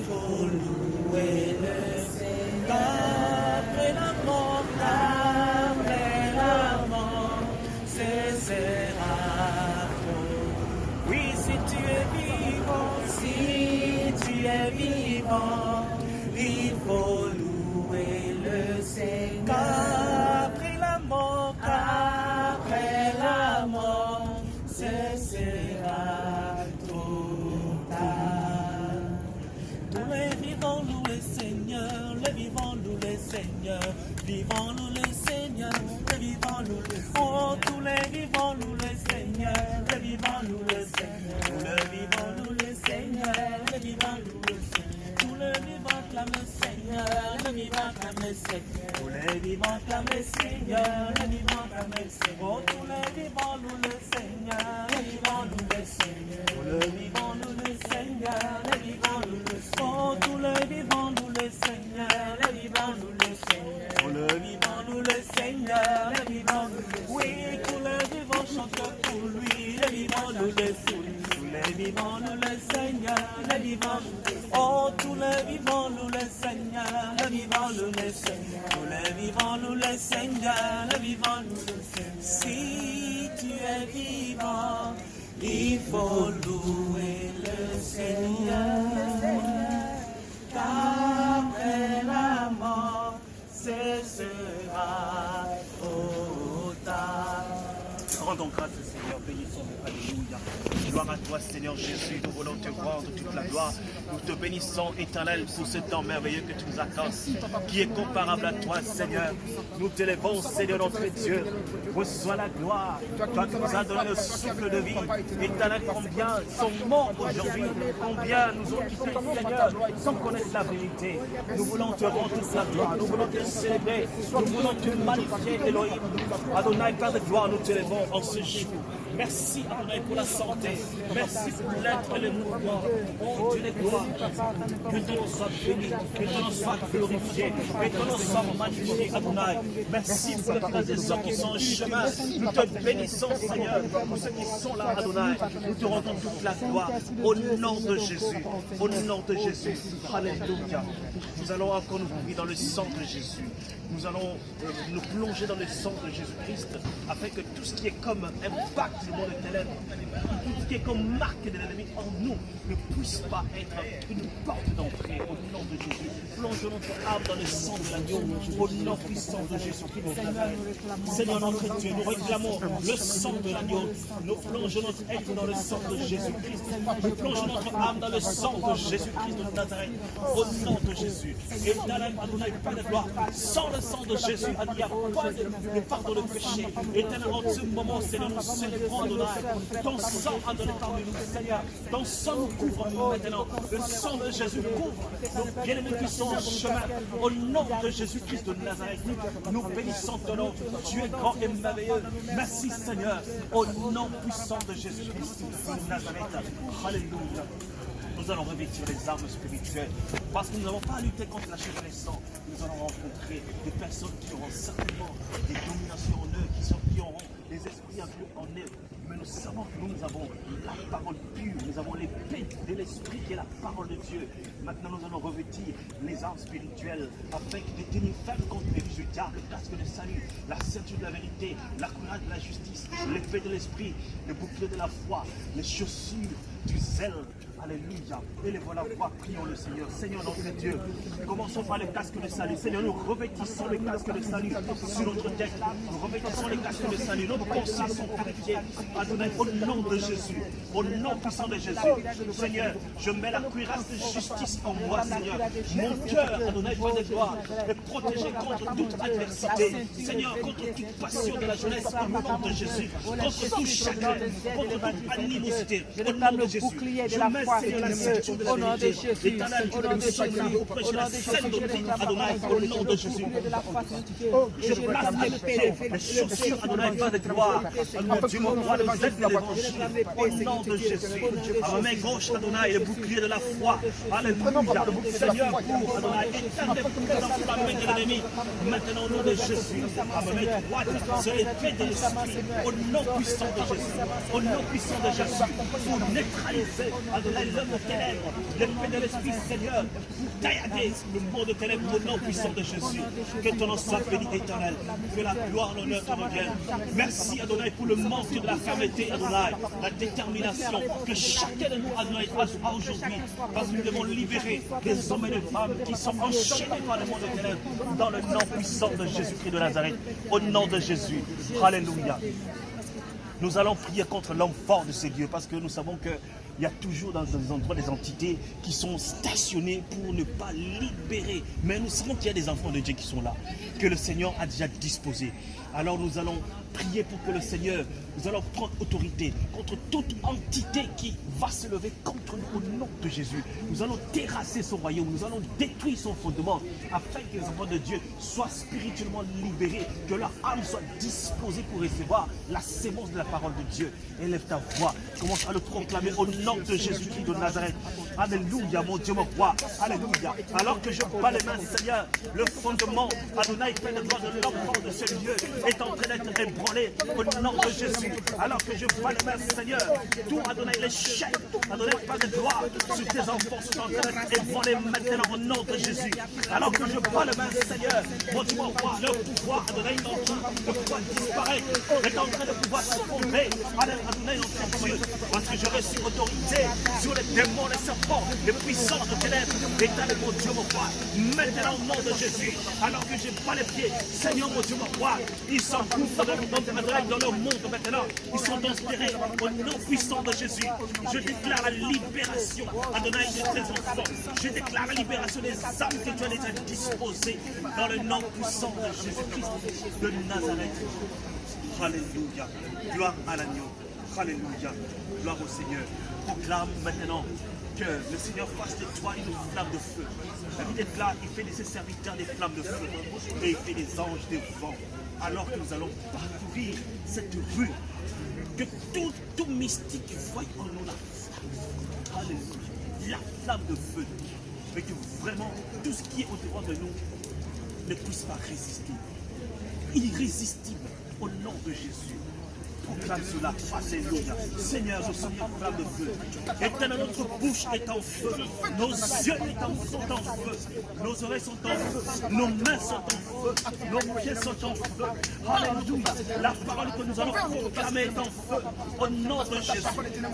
faut louer le Seigneur. Après la mort, ce sera trop. Oui, si tu es vivant, il faut louer le Seigneur. Après la mort, ce sera trop tard. Tous les vivants louent le Seigneur, les vivants louent le Seigneur, vivants louent le Seigneur, les vivants louent le Seigneur. Oh, tous les vivants louent le Seigneur, les vivants louent le Seigneur, tous les vivants louent le Seigneur, les vivants louent le Seigneur, tous les vivants clament le Seigneur, les vivants clament le Seigneur, tous les vivants clament le Seigneur, les vivants clament le Seigneur. Oh, tous les vivants louent le Seigneur, les vivants louent le Seigneur, tous les vivants louent le Seigneur, les vivants louent le Seigneur. Oh, tous les vivants louent le Seigneur, les vivants louent le Seigneur, tous les vivants louent le Seigneur, les vivants louent le Seigneur. Oui, tous les vivants chantent pour lui, les vivants louent le Seigneur, tous les vivants louent le Seigneur, les vivants louent le Seigneur. Oh, tous les vivants louent le Seigneur, les vivants louent le Seigneur, tous les vivants louent le Seigneur, les vivants louent le Seigneur. Si tu es vivant, il faut louer le Seigneur, car après la mort, ce sera trop tard. Rendons grâce au Seigneur, bénissons-nous, alléluia. Gloire à toi, Seigneur Jésus, nous voulons te rendre toute la gloire. Nous te bénissons, Éternel, pour ce temps merveilleux que tu nous accordes, qui est comparable à toi, Seigneur. Nous t'élèvons, Seigneur notre Dieu. Reçois la gloire, toi qui nous as donné le souffle de vie. Éternel, combien sont morts aujourd'hui, combien nous ont quittés, Seigneur, sans connaître la vérité. Nous voulons te rendre toute la gloire, nous voulons te célébrer, nous voulons te magnifier, Elohim. Adonai, Père de gloire, nous t'élèvons en ce jour. Merci, Adonai, pour la santé. Merci pour l'être et le mouvement. Oh Dieu, les gloires. Que ton nom soit béni, que ton nom soit glorifié, que ton nom soit magnifié, Adonai. Merci pour les frères et sœurs qui sont en chemin. Nous te bénissons, Seigneur, pour ceux qui sont là, Adonai. Nous te rendons toute la gloire au nom de Jésus. Au nom de Jésus. Alléluia. Nous allons encore nous ouvrir dans le sang de Jésus. Nous allons nous plonger dans le sang de Jésus-Christ afin que tout ce qui est comme impact du monde des ténèbres, tout ce qui est comme marque de l'ennemi en nous ne puisse pas être une porte d'entrée au nom de Jésus. Plongeons notre âme dans le sang de l'agneau au nom puissant de Jésus-Christ. Seigneur notre Dieu, nous réclamons le sang de l'agneau. Nous plongeons notre être dans le sang de Jésus-Christ. Nous plongeons notre âme dans le sang de Jésus-Christ de Nazareth au nom de Jésus. Et Éternel, Adonai, Père de gloire, sans le sang de Jésus, il n'y a pas de pardon de péché. Éternel, en ce moment, Seigneur, nous célébrons, Adonai. Ton sang a donné parmi nous, Seigneur. Ton sang nous couvre maintenant. Le sang de Jésus couvre nos bien-aimés qui sont en chemin. Au nom de Jésus-Christ de Nazareth, nous bénissons ton nom. Tu es grand et merveilleux. Merci, Seigneur. Au nom puissant de Jésus-Christ de Nazareth. Alléluia. Nous allons revêtir les armes spirituelles parce que nous n'avons pas à lutter contre la chair et le sang. Nous allons rencontrer des personnes qui auront certainement des dominations en eux, qui auront des esprits impurs en eux. Mais nous savons que nous avons la parole pure, nous avons l'épée de l'esprit qui est la parole de Dieu. Maintenant nous allons revêtir les armes spirituelles afin de tenir ferme contre les vies du diable, le casque de salut, la ceinture de la vérité, la courage de la justice, l'épée de l'esprit, le bouclier de la foi, les chaussures du zèle. Alléluia. Élevons la voix, prions le Seigneur. Seigneur notre Dieu, commençons par le casque de salut. Seigneur, nous revêtissons le casque de salut sur notre tête. Nous revêtissons le casque de salut. Nos pensées sont purifiées. Adonai, au nom de Jésus, au nom puissant de Jésus. Seigneur, je mets la cuirasse de justice en moi, Seigneur. Mon cœur, Adonai, Père de gloire, est protégé contre toute adversité. Seigneur, contre toute passion de la jeunesse, au nom de Jésus. Contre tout chagrin, contre toute animosité, au nom de Jésus. Je mets, Seigneur, la ceinture de la vérité. L'éternel, tu nous sauves au prêcher la saine doctrine, Adonai, au nom de Jésus. Je place à mes pieds les chaussures, Adonai, Père de gloire. Mon Dieu, mon roi, le zèle de l'évangile, au nom de Jésus. À ma main gauche, Adonai, le bouclier de la foi. Alléluia. Seigneur, pour Adonai, éteindre les boucliers enflammés de l'ennemi. Maintenant, au nom de Jésus. À ma main droite, c'est l'épée de l'esprit. Au nom puissant de Jésus. Au nom puissant de Jésus. Pour neutraliser, Adonai, les œuvres de ténèbres, l'épée de l'Esprit, Seigneur, pour taillader le monde de ténèbres au nom puissant de Jésus. Que ton nom soit béni, éternel. Que la gloire, l'honneur te reviennent. Merci, Adonai, pour le manque de la fermeté, Adonai, la détermination que chacun de nous, Adonai, a aujourd'hui. Parce que nous devons libérer des hommes et des femmes qui sont enchaînés par le monde de ténèbres dans le nom puissant de Jésus-Christ de Nazareth. Au nom de Jésus. Alléluia. Nous allons prier contre l'homme fort de ces lieux parce que nous savons qu'il y a toujours dans des endroits des entités qui sont stationnées pour ne pas libérer. Mais nous savons qu'il y a des enfants de Dieu qui sont là, que le Seigneur a déjà disposés. Alors nous allons prier pour que le Seigneur, nous allons prendre autorité contre toute entité qui va se lever contre nous au nom de Jésus. Nous allons terrasser son royaume, nous allons détruire son fondement afin que les enfants de Dieu soient spirituellement libérés, que leur âme soit disposée pour recevoir la sémence de la parole de Dieu. Élève ta voix, commence à le proclamer au nom de Jésus-Christ de Nazareth. Alléluia, mon Dieu, mon roi. Alléluia. Alors que je bats les mains, Seigneur, le fondement, Adonai, plein de gloire de l'enfant de ce lieu est en train d'être ébranlé au nom de Jésus. Alors que je bats les mains, Seigneur, tout Adonai, les chaînes, Adonai, pas de gloire sur tes enfants sont en train d'être ébranlés maintenant au nom de Jésus. Alors que je bats les mains, Seigneur, mon Dieu, mon roi, le pouvoir, Adonai, le pouvoir disparaître, est en train de pouvoir se former, Adonai, notre Dieu, parce que je reçu autorité sur les démons, les serpents, les puissances de ténèbres, état de mon Dieu, mon roi, maintenant au nom de Jésus. Alors que je bats les pieds, Seigneur, mon Dieu, mon roi, ils sont dans leur monde maintenant. Ils sont enterrés au nom puissant de Jésus. Je déclare la libération, Adonai, de tes enfants. Je déclare la libération des âmes que tu as déjà disposées dans le nom puissant de Jésus-Christ de Nazareth. Alléluia. Gloire à l'agneau. Alléluia. Gloire au Seigneur. Proclame maintenant que le Seigneur fasse de toi une flamme de feu. La Bible est là, il fait de ses serviteurs des flammes de feu et il fait des anges des vents. Alors que nous allons parcourir cette rue, que tout mystique voie en nous la flamme. Alléluia. La flamme de feu. Mais que vraiment tout ce qui est au-devant de nous ne puisse pas résister. Irrésistible au nom de Jésus. Proclame cela, alléluia. Seigneur, je sens une flamme de feu. Éternel, notre bouche est en feu. Nos yeux sont en feu. Nos oreilles sont en feu. Nos mains sont en feu. Nos pieds sont en feu. Alléluia. La parole que nous allons proclamer est en feu. Au nom de Jésus.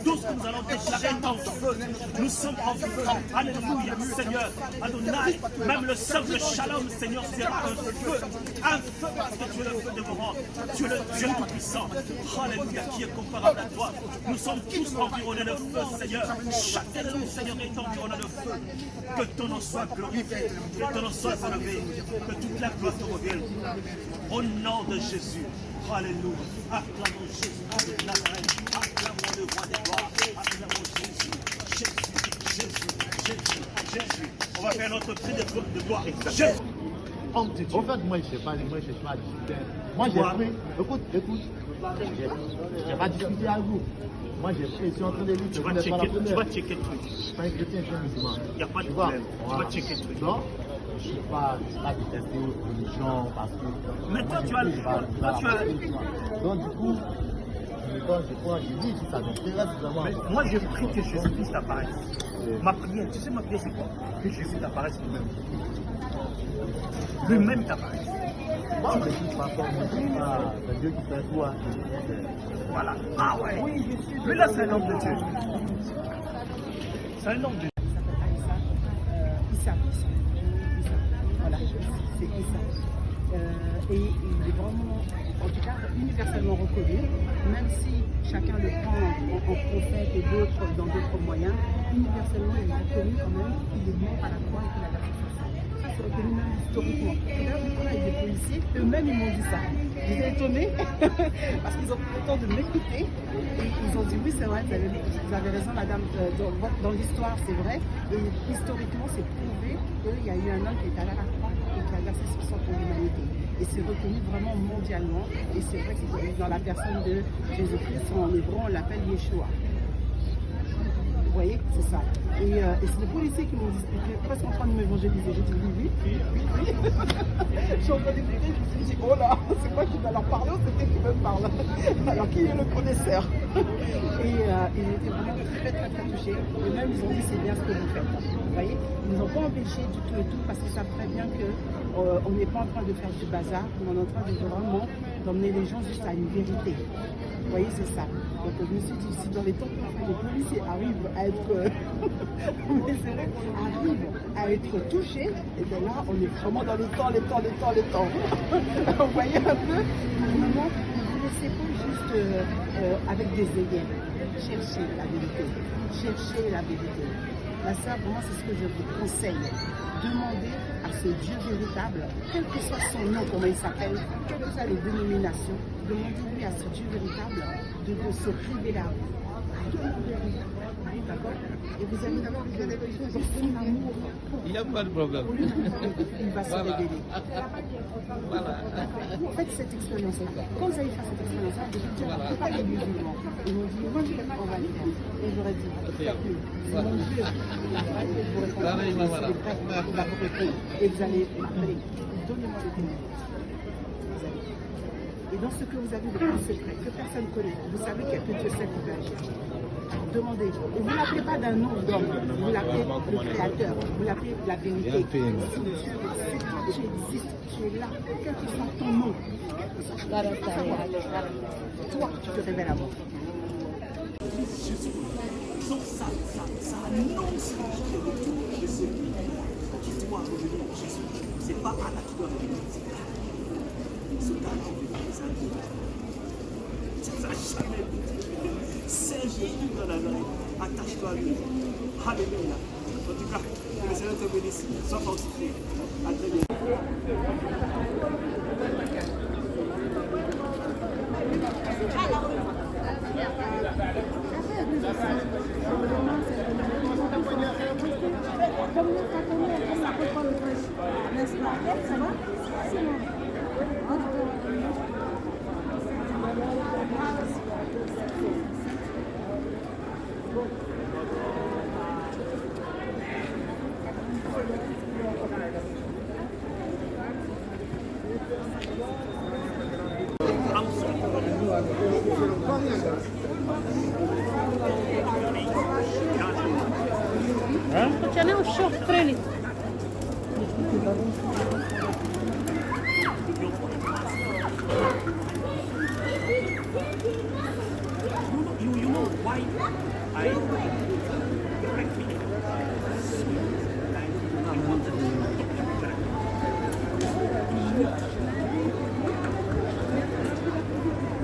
Tout ce que nous allons déclarer est en feu. Nous sommes en feu. Alléluia, Seigneur. Adonai, même le simple shalom, Seigneur, sera un feu. Un feu parce que tu es le feu de Moran. Tu es le Dieu tout-puissant. Alléluia, qui est comparable à toi. Nous sommes tous environnés de feu, Seigneur. Chacun de nous, Seigneur, est environné de feu. Que ton nom soit glorifié, que ton nom soit élevé, que toute la gloire te revienne. Au nom de Jésus. Alléluia. Acclamons Jésus de Nazareth. Acclamons le roi des gloires. Acclamons Jésus. Jésus. On va faire notre cri de gloire. Jésus. En fait, moi, je ne sais pas discuter. Moi, j'ai pris. Écoute. Je n'ai pas discuté avec vous. Moi, j'ai pris. Je suis en train de lire. Tu vas checker le truc. Je suis pas un chrétien, je suis un musulman. Il n'y a pas de problème. Tu vas checker le truc. Non, je ne suis pas détesté aux religions parce que. Mais toi, tu as. Donc, du coup, je dis si ça m'intéresse vraiment. Mais moi, je prie que Jésus-Christ apparaisse. Ma prière, tu sais, ma prière, c'est quoi? Que Jésus t'apparaisse lui-même. Lui-même t'apparaisse. Bon, mais de toute façon, c'est Dieu qui fait tout. Hein. Voilà. Ah ouais. Lui là, c'est un homme de Dieu. C'est un homme de Dieu. Issa. Voilà, c'est Issa. Et il est vraiment, en tout cas, universellement reconnu, même si chacun le prend en prophète et d'autres dans d'autres moyens, universellement il est reconnu quand même qu'il est mort à la croix et qu'il a versé son sang. Ça c'est reconnu même historiquement. Et d'ailleurs, je parle avec des policiers, eux-mêmes ils m'ont dit ça. J'étais étonnée parce qu'ils ont pris le temps de m'écouter et ils ont dit oui c'est vrai, vous avez raison madame, dans l'histoire c'est vrai, et historiquement c'est prouvé qu'il y a eu un homme qui est allé à la croix et qui a versé son sang pour l'humanité. Et c'est reconnu vraiment mondialement. Et c'est vrai que c'est dans la personne de Jésus-Christ, en hébreu, on l'appelle Yeshua. voyez, c'est ça. Et c'est les policiers qui m'ont dit, presque en train de m'évangéliser. J'ai dit oui. Je suis en train d'écouter, je me suis dit, oh là, c'est moi qui vais leur parler ou c'est qui me parle? Alors qui est le connaisseur? Et ils étaient vraiment très touchés. Et même ils ont dit, c'est bien ce que vous faites. Vous voyez, ils nous ont pas empêché du tout et tout parce qu'ils savent très bien que on n'est pas en train de faire du bazar, mais on est en train de vraiment d'emmener les gens juste à une vérité. Vous voyez, c'est ça. Donc je me suis dit, si dans les temps que les policiers arrivent à être, mais c'est vrai, arrivent à être touchés, et bien là, on est vraiment dans les temps. Vous voyez un peu, à un moment, ne vous laissez pas juste avec des œillères. Cherchez la vérité. La sœur, vraiment, c'est ce que je vous conseille. Demandez à ce Dieu véritable, quel que soit son nom, comment il s'appelle, quelles que soient les dénominations, demandez-lui à ce Dieu véritable de se révéler à vous. D'accord? Et vous allez avoir son amour. Il n'y a pas de problème. Il va se révéler. Voilà. Faites cette expérience-là. Quand vous allez faire cette expérience-là, vous allez dire, on ne peut pas les musulmans. Ils m'ont dit, moi, on va le faire. Et j'aurais dit, faites-le. C'est mon Dieu. Et vous allez m'appeler. Donnez-moi le témoignage. Et dans ce que vous avez de plus secret, que personne ne connaît, vous savez qu'il n'y a que Dieu seul qui peut agir. Demandez. Et vous ne l'appelez pas d'un nom d'homme, vous l'appelez le Créateur, vous l'appelez la vérité. Si Dieu, c'est toi, tu existes, tu es là, quel que soit ton nom, toi, tu te révèles à moi. Donc ça annonce le retour de celui qui doit revenir en Jésus. C'est pas Allah qui doit revenir, c'est Allah. Ce talent de les individus. Ça n'a jamais été. C'est Jésus dans la vie. Attache-toi à lui. Alléluia. En tout cas, que le Seigneur te bénisse. Sois fortifié. À très bientôt. Ce n'è un shock credit. You know why I correct me?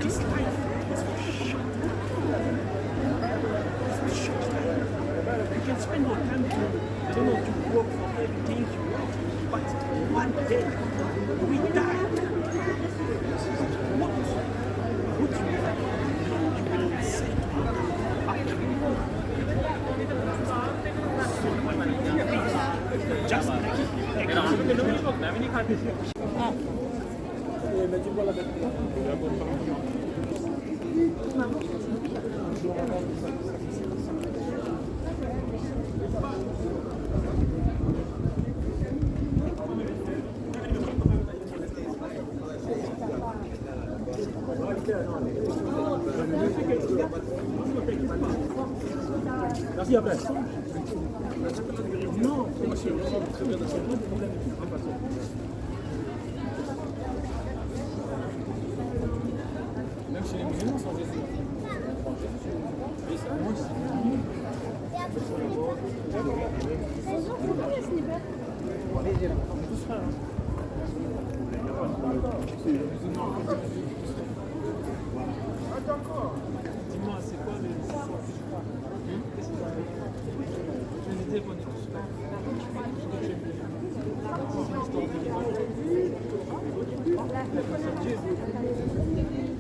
This life is for short. It's for short time. You can spend your time to work for everything you want, but one day we die. What would you will say to your after just Merci après. Non, monsieur. Même chez les musulmans, sans Jésus. Dis-moi, c'est quoi les... Qu'est-ce que ça veut dire? Je les ai téléphonés tous. C'est l'histoire de la personne de Dieu.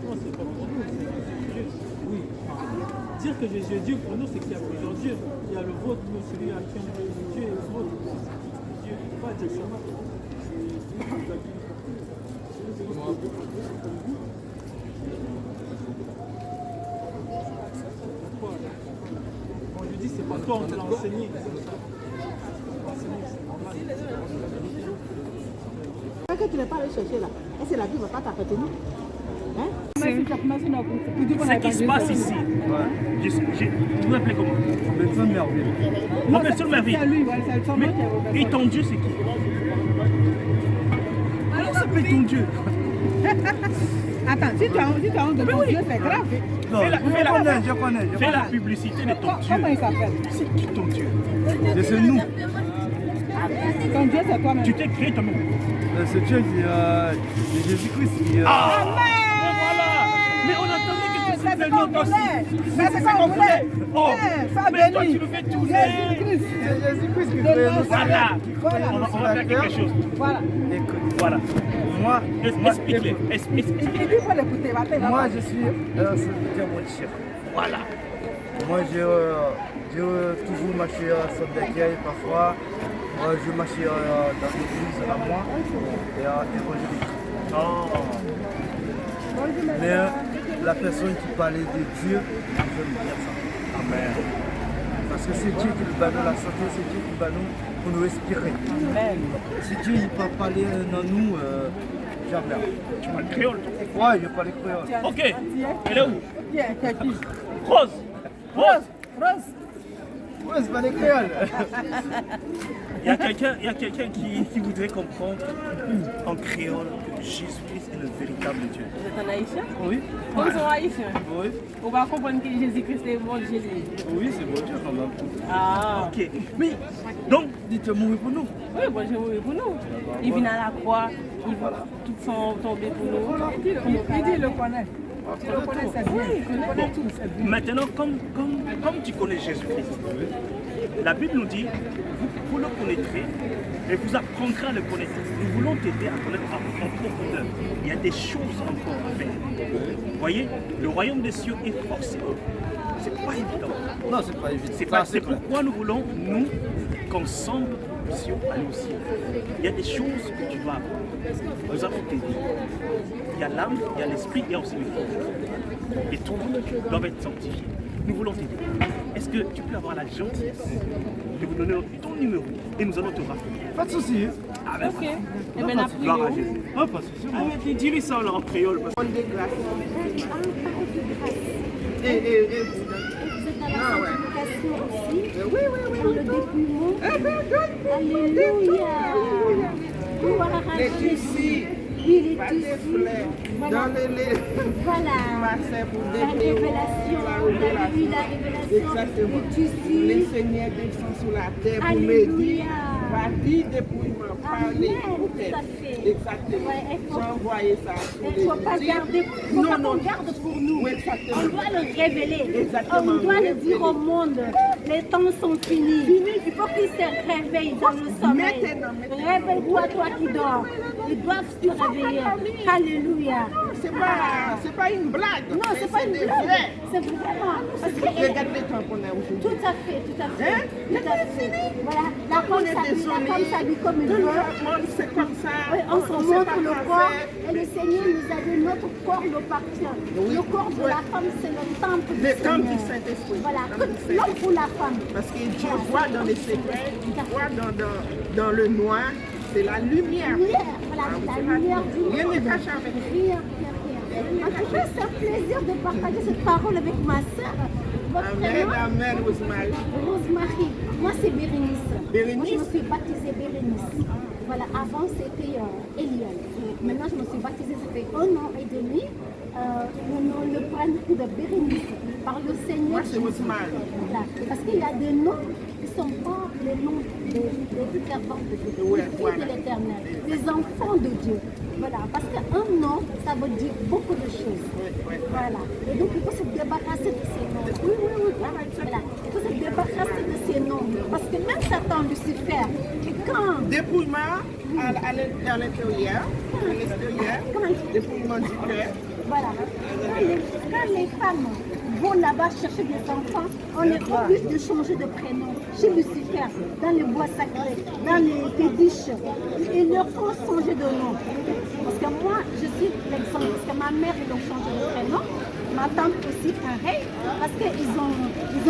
Non, c'est pas pour nous, c'est Dieu. Oui. Dire que Jésus est Dieu pour nous, c'est qu'il y a plusieurs dieux. Il y a le vôtre, celui à qui on dit Dieu et le vôtre. Dieu, il ne faut pas dire ça. c'est pas toi, on te l'a enseigné. Que tu n'es pas allé chercher là. Et c'est la vie ne va pas t'appartenir. Hein? Ce qui se passe ici, tu m'appelles comment? Robinson Merveille. Robinson Merveille. Mais et ton Dieu, c'est qui? Comment s'appelle ton Dieu? Attends, si tu as honte de ton Dieu, c'est grave. Je connais. Fais la publicité de ton Dieu. Comment il s'appelle? C'est qui ton Dieu? C'est nous. Ton Dieu, c'est toi-même. Tu t'es créé toi-même. C'est Dieu qui c'est Jésus-Christ qui Ah, mais voilà. Mais on attendait que tu C'est le ce nom qu'on voulait. C'est ce qu'on voulait. Oh, Ça mais toi bénit. tu le fais tourner. Jésus-Christ. C'est Jésus-Christ qui De fait Nazareth. Voilà. On va faire quelque chose. Voilà. Écoute, Voilà. moi, Explique-les. Explique. Il faut l'écouter. moi je suis un serviteur montier. Voilà. Moi j'ai toujours marché sur des quais parfois. Je marchais dans l'église à moi et à évangélique. Oh. Mais la personne qui parlait de Dieu, j'aime bien ça. Amen. Parce que c'est Dieu qui nous donne la santé, c'est Dieu qui va nous pour nous respirer. Si Dieu il peut parler dans nous, jamais. Tu parles créole. Ouais, je parle créole. Ok. Elle est où? Tiens, c'est qui? Rose. Rose. Rose. Ouais, c'est pas des créoles. Il y a quelqu'un qui voudrait comprendre en créole que Jésus-Christ est le véritable Dieu. Vous êtes en haïtien? Oui, Comme ils sont haïtiens. oui, On va comprendre que Jésus-Christ est bon Jésus. oui, c'est bon Dieu quand même. Ah, Ok. Mais donc, Dites mourir pour nous. oui, bon Dieu mourut pour nous. Il vient à la croix, il va tout sont tombés pour nous. Il le connaît. Tu le connais, c'est bien. Il connaît tout, c'est bien. maintenant, comme tu connais Jésus-Christ, la Bible nous dit, vous le connaîtrez et vous apprendrez à le connaître. Nous voulons t'aider à connaître en profondeur. Il y a des choses encore à faire. Vous voyez, le royaume des cieux est forcément. C'est pas évident. Non, c'est pas évident. C'est pourquoi nous voulons, nous, qu'ensemble, nous puissions aller au ciel. Il y a des choses que tu vas avoir. Nous allons t'aider. Il y a l'âme, il y a l'esprit, il y a aussi le corps. Et tout doivent être sanctifiés. Nous voulons t'aider. Est-ce que tu peux avoir la gentillesse de vous donner ton numéro et nous allons te rappeler? Pas de soucis. Ah ben Ok. voilà. Et bien, Gloire à après, Jésus. Ah, pas de soucis. Ah, mais dis-lui ça alors en créole. Parce que... Vous êtes dans la sanctification aussi. Dans le dépouillement. Alléluia. Gloire à Jésus. Il est ici. Voilà. Voilà. La révélation. La révélation. Exactement. Il est Le ici. Seigneur descend sur la terre pour me Alléluia. dire, va dire dépouillement, parler. Amen, Ok. tout à fait. Exactement. Ouais, il faut- J'ai envoyé ça sur Il les ne faut pas outils. garder, faut Non, pas non. qu'on garde pour nous. Oui, exactement. On doit le révéler. Exactement, On doit le révéler. dire au monde. Les temps sont finis. Il faut qu'ils se réveillent dans le sommeil. Maintenant. Réveille-toi, toi qui dors. Ils doivent se réveiller. Alléluia. C'est pas une blague. Non, c'est pas une des blague. faits. C'est vraiment. Parce que, Regarde le temps qu'on a aujourd'hui. tout à fait, tout à fait. Hein? Tout à fait. Voilà. La On femme est s'habille désolé. comme une Tout le veut. monde, c'est comme ça. Oui, on se sait montre pas le quoi corps faire. et le Seigneur nous a dit notre corps nous appartient. Oui. Le corps de Oui. la femme, c'est le temple du Le temple Seigneur. du Saint-Esprit. Voilà, Le temple du l'homme ou la femme. Parce que Dieu voit dans les secrets, il voit dans le noir, c'est la lumière. Lumière, voilà, Ah, la c'est pas- lumière du rien n'est monde. caché avec Rien, rien, rien. En tout cas, c'est un plaisir de partager cette parole avec ma sœur. Votre Amen, prénom? amen, Rosemary. Rosemary. Moi, c'est Bérénice. Bérénice? Moi, je me suis baptisée Bérénice. Voilà, avant, c'était Eliane. Maintenant, je me suis baptisée, ça fait 1 an et demi. Le prénom de Bérénice par le Seigneur. Moi, c'est Jésus. Rosemary. Voilà. Parce qu'il y a des noms qui ne sont pas les noms des servantes de Dieu, Ouais, des filles voilà. de l'Éternel, des enfants de Dieu. Voilà, parce qu'un nom, ça veut dire beaucoup de choses. Voilà. Et donc, il faut se débarrasser de ces noms. Oui, oui, oui. Voilà. Il faut se débarrasser de ces noms. Parce que même Satan, Lucifer, quand... Dépouillement à l'intérieur, à l'extérieur, Comment il- dépouillement du cœur. Voilà. Quand les femmes vont là-bas chercher des enfants, on est obligé de changer de prénom. Chez Lucifer, dans les bois sacrés, dans les fétiches, ils leur font changer de nom. Parce que moi, je suis l'exemple. Parce que ma mère, ils ont changé de prénom. ma tante aussi pareil, parce qu'ils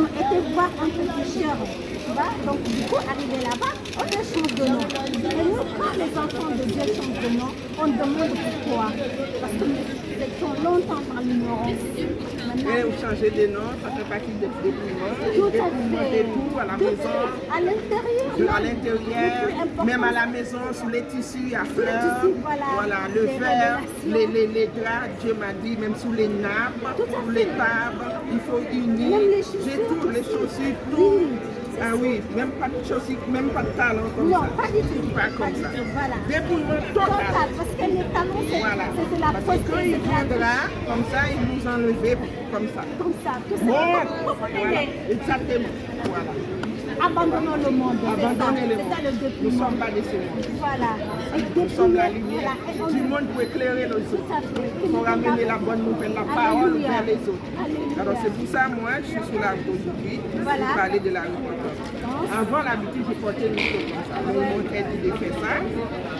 ont été voir un peu de cher, tu vois. Donc du coup, arrivé là-bas, on a changé de nom. Et nous, quand les enfants de Dieu changent de nom, on demande pourquoi. Parce que nous étions longtemps dans l'ignorance. Et vous changez de nom, ça fait partie des dépouillements. Tout à fait. Tout à la maison. À l'intérieur. À l'intérieur, même à la maison, sous les tissus à fleurs. Voilà, le verre, les draps, Dieu m'a dit, même sous les nappes, sous les tables, il faut unir. J'ai toutes les chaussures, tout. Ah oui, même pas de chaussures, même pas de talons comme ça. Non, pas du tout. Pas comme ça. Voilà. Dépouillement total. Parce que les talons, c'est la Parce que quand ils viendra, comme ça, ils nous enlevaient comme ça. Comme ça, tout ça. Voilà, exactement. Voilà. Abandonnons le monde. Abandonnez le monde. C'est ça le dépouillement. Nous ne sommes pas de ce monde. Voilà. Nous sommes la lumière du monde pour éclairer les autres. Pour ramener la bonne nouvelle, la parole vers les autres. Alors c'est pour ça, moi, je suis sur la route aujourd'hui pour parler de la repentance. Avant l'habitude, je portais une chose comme ça. Mon monde a dit de faire ça.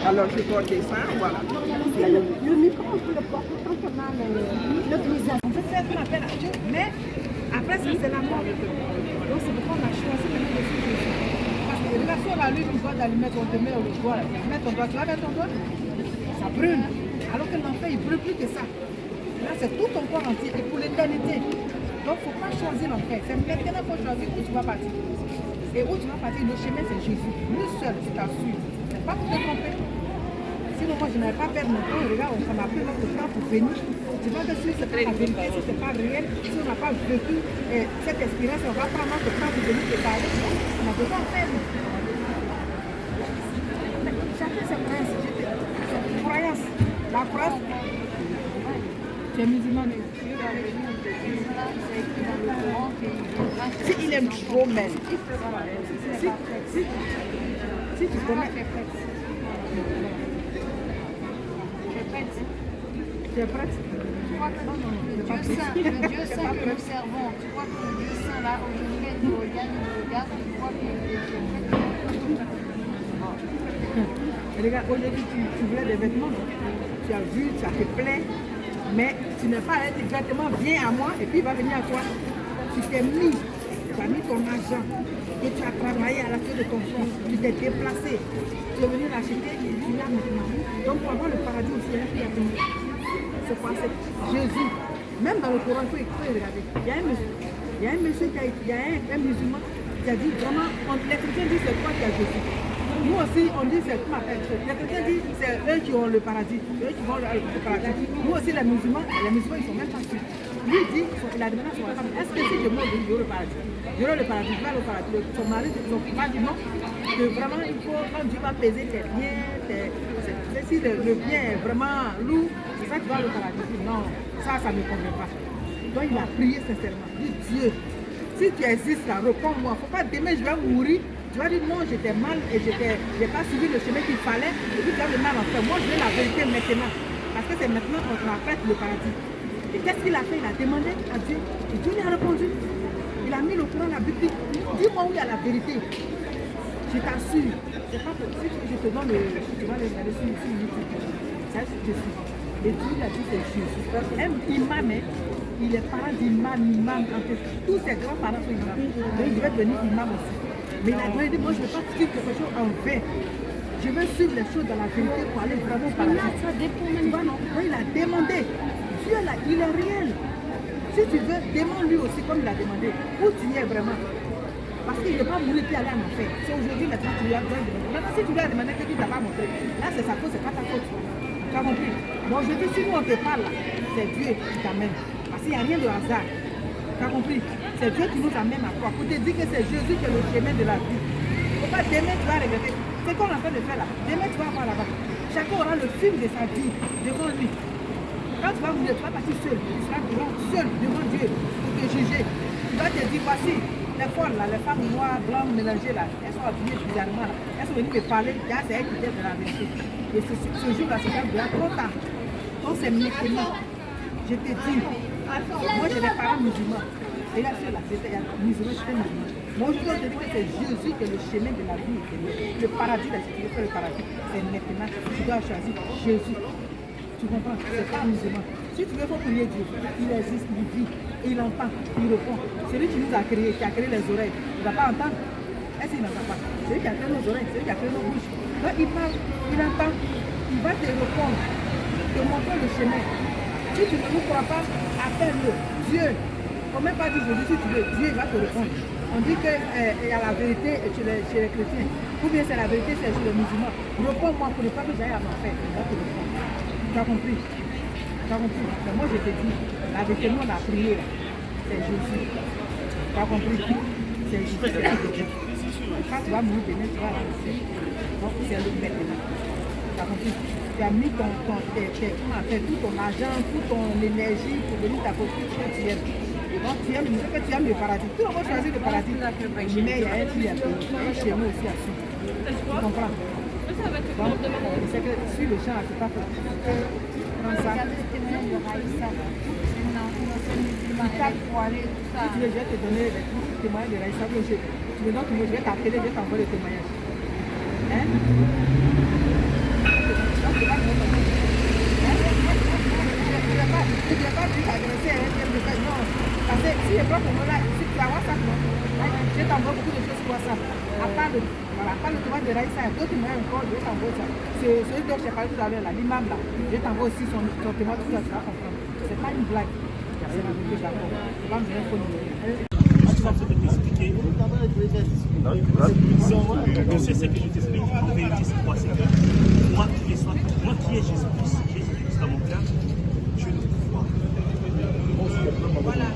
Alors je portais ça, voilà. Le micro, on peut le porter quand on a le visage. On peut faire un appel à Dieu, mais après ça, c'est la mort. Donc c'est pourquoi on a choisi de mettre le Jésus. Parce que les personnes, la lune, on doit d'allumettes, on te met au doigt. Mettre ton doigt, tu vas mettre ton doigt, ça brûle. Alors que l'enfer, il ne brûle plus que ça. Là, c'est tout ton corps entier et pour l'éternité. Donc, il ne faut pas choisir l'enfer. C'est maintenant qu'il faut choisir où tu vas partir. Et où tu vas partir, le chemin, c'est Jésus. Lui seul, c'est ta suite. Ce n'est pas pour te tromper. Sinon, moi, je n'avais pas perdre mon temps. Regarde, ça m'a pris notre temps pour venir. Tu vois que si ce n'est pas la vérité, si ce n'est pas réel, si on n'a pas vécu cette expérience, on va prendre notre temps pour venir te parler. On n'a pas à faire. Chacun ses croyances. C'est une croyance. La croyance, tu es musulman. Si il aime trop, même. Si tu connais. Tu es prête? Dieu saint que nous servons, tu crois que le Dieu saint là, aujourd'hui, il nous regarde, tu crois que regarde, aujourd'hui, tu voulais des vêtements, tu as vu, ça te plaît, mais tu n'es pas allé directement, viens à moi, et puis il va venir à toi. Tu t'es mis, tu as mis ton argent, et tu as travaillé à la fin de ton fonds, tu t'es déplacé, tu es venu l'acheter, et tu l'as maintenant. Donc pour avoir le paradis aussi, il y a venu. C'est quoi? C'est Jésus. Même dans le Coran, il faut regarder. Il y a un monsieur, il y a un musulman qui a dit vraiment, les chrétiens disent c'est toi qui as Jésus. Nous aussi, on dit c'est toi. Les chrétiens disent c'est eux qui ont le paradis, eux qui vont le paradis. Nous aussi, les musulmans, ils sont même pas sûrs. Lui dit, il a demandé à son femme, est-ce que si je meurs, j'aurai le paradis? J'aurai le paradis, je vais au paradis. Son mari, son papa dit non, que vraiment il faut, quand Dieu va peser tes biens, si le bien est vraiment lourd, c'est ça que tu vas au paradis. Non, ça ne me convient pas. Donc il a prié sincèrement. Il dit Dieu, si tu existes là, réponds-moi. Il ne faut pas demain je vais mourir. Tu vas dire non, j'étais mal et je n'ai pas suivi le chemin qu'il fallait. Et puis tu as le mal en fait. Moi je veux la vérité maintenant. Parce que c'est maintenant qu'on apprête le paradis. Et qu'est-ce qu'il a fait? Il a demandé à Dieu. Et Dieu lui a répondu. Il a mis le Coran, la Bible. Dis-moi où il y a la vérité. Je t'assure. C'est pas possible. Si je te donne tu vas le regarder sur YouTube. Ça, je suis. Et Dieu a dit c'est Jésus. Un imam, il est parent d'imam. Tous ses grands-parents sont imams. Donc il devait devenir imam aussi. Mais il a dit, moi je ne veux pas suivre quelque chose en vain. Je veux suivre les choses dans la vérité pour aller vraiment au paradis. Ça dépend même pas, non? Donc il a demandé. Dieu là, il est réel. Si tu veux, demande lui aussi comme il a demandé. Où tu y es vraiment? Parce qu'il ne veut pas mourir puis aller en enfer. C'est aujourd'hui maintenant tu lui as demandé. Maintenant si tu lui as demandé que tu ne t'as pas montré, là c'est sa faute, c'est pas ta faute. Tu as compris? Bon, je dis, si nous on te parle là, c'est Dieu qui t'amène. Parce qu'il n'y a rien de hasard. Tu as compris? C'est Dieu qui nous amène à toi. Pour te dire que c'est Jésus qui est le chemin de la vie. Il ne faut pas demain tu vas regretter. C'est qu'on est en train de faire là. Demain tu vas voir là-bas. Chacun aura le film de sa vie devant lui. Quand tu vas mourir, tu vas partir seul. Tu seras seul devant Dieu pour te juger. Tu vas te dire, voici, les folles là, les femmes noires, blanches, mélangées là, elles sont habillées bizarrement là. Elles sont venues me parler, c'est elles qui viennent de la vérité. Et ce jour-là, c'est quand même trop tard. Donc c'est maintenant. Je te dis, moi j'ai des parents musulmans. Et là, ceux-là, c'était musulmans, j'étais musulman. Moi, je dois te dire que c'est Jésus qui est le chemin de la vie. Le paradis, là, si tu veux faire le paradis, c'est maintenant. Tu dois choisir Jésus. Tu comprends? C'est pas musulman. Si tu veux, il faut prier Dieu. Il existe, il vit, il entend, il répond. Celui qui nous a créé, qui a créé les oreilles, il ne va pas entendre. Est-ce qu'il n'entend pas? Celui qui a créé nos oreilles, celui qui a créé nos bouches. Donc il parle, il entend, il va te répondre, te montrer le chemin. Si tu ne nous crois pas, appelle-le. Dieu. Il ne faut même pas dire Jésus si tu veux. Dieu il va te répondre. On dit qu'il y a la vérité chez les chrétiens. Ou bien c'est la vérité chez les musulmans. Réponds-moi pour ne pas que j'aille à l'enfer. Il va te répondre. Tu as compris? Tu as compris? Mais moi je te dis, la vérité, nous on a prié là. C'est Jésus. Tu as compris? C'est Jésus. Quand tu vas mourir demain, tu vas avancer. Donc c'est le maintenant. Tu as compris? Tu as mis tout ton argent, toute ton énergie pour venir t'accomplir ce que tu aimes. Donc tu aimes le paradis. Tout le monde choisit le paradis. Mais il y a un qui a chez nous aussi à suivre. Tu comprends? Donc, c'est que sur le champ, c'est pas fait. Regardez le témoignage de Raïssa. Si tu veux, je vais te donner les témoignages de Raïssa. Tu me donnes, je vais t'appeler, je vais t'envoyer les témoignages. Hein? Tu ne vas pas plus agresser non. Parce que si je prends pour moi là, si tu as WhatsApp, non. Je t'envoie beaucoup de choses sur WhatsApp. À part le témoignage de Raïssa, il y a d'autres témoignages encore, je vais t'envoyer ça. C'est celui dont j'ai parlé tout à l'heure, l'imam là. Je t'envoie aussi son témoignage, tout ça, tu vas comprendre. C'est pas une blague. C'est la vérité, d'accord. Tu vas me donner un faux numéro. Je sais ce que je t'explique. En vérité, c'est quoi? C'est que moi qui est Jésus-Christ, Jésus-Christ dans mon cœur, je ne vois. Voilà.